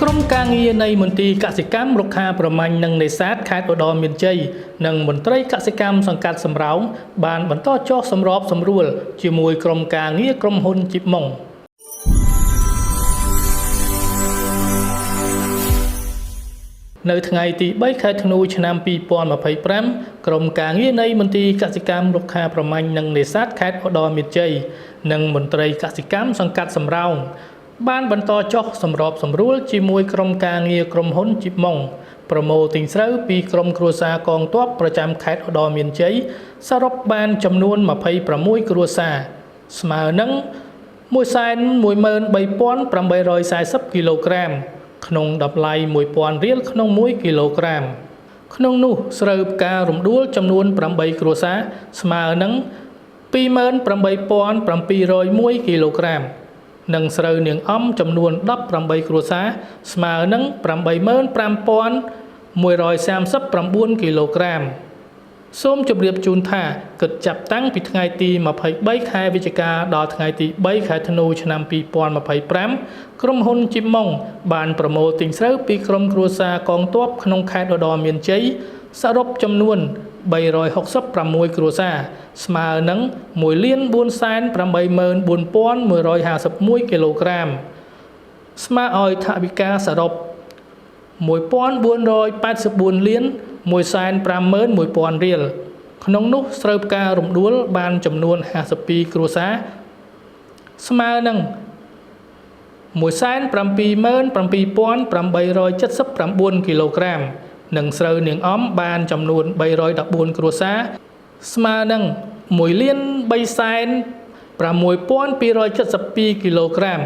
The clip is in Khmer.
ក្រុមការងារនៃមន្ទីរកសិកម្មរុក្ខាប្រមាញ់និងនេសាទខេត្តឧត្តរមានជ័យនិងមន្ត្រីកសិកម្មសង្កាត់សំរោងបានបន្តចុះសម្របសម្រួលជាមួយក្រុមការងារក្រុមហ៊ុនជីបម៉ុងនៅថ្ងៃទី3ខែធ្នូឆ្នាំ2025ក្រុមការងារនៃមន្ទីរកសិកម្មរុក្ខាប្រមាញ់និងនេសាទខេត្តឧត្តរមានជ័យនិងមន្ត្រីកសិកម្មសង្កាត់សំរោងបានបន្តចុះសម្របសម្រួលជាមួយក្រុមការងារក្រុមហ៊ុនជីបម៉ុងប្រមូលទិញស្រូវពីក្រុមគ្រួសារកងទ័ពប្រចាំខេត្តឧត្តរមានជ័យសរុបបានចំនួន26គ្រួសារស្មើនឹង 113,840 គីឡូក្រាមក្នុងតម្លៃ 1,000 រៀលក្នុង1គីឡូក្រាមក្នុងនោះស្រូវផ្ការំដួលចំនួន8គ្រួសារស្មើនឹង 28,701 គីឡូក្រាមនិងស្រូវនាងអំចំនួន18គ្រួសារស្មើនឹង 85,139 គីឡូក្រាមសូមជម្រាបជូនថាគិតចាប់តាំងពីថ្ងៃទី23ខែវិច្ឆិកាដល់ថ្ងៃទី3ខែធ្នូឆ្នាំ2025ក្រុមហ៊ុនជីបម៉ុងបានប្រមូលទិញស្រូវពីក្រុមគ្រួសារកងទ័ពក្នុងខេត្តឧត្តរមានជ័យសរុបចំនួន366គ្រួសារស្មើនឹង 1,484,151 គីឡូក្រាមស្មើឲ្យថវិកាសរុប 1,484 លាន 151,000 រៀលក្នុងនោះស្រូវផ្ការំដួលបានចំនួន52គ្រួសារស្មើនឹង 177,879 គីឡូក្រាមនិងស្រូវនាងអំបានចំនួន314គ្រួសារស្មើនឹង 1,306,272 គីឡូក្រាម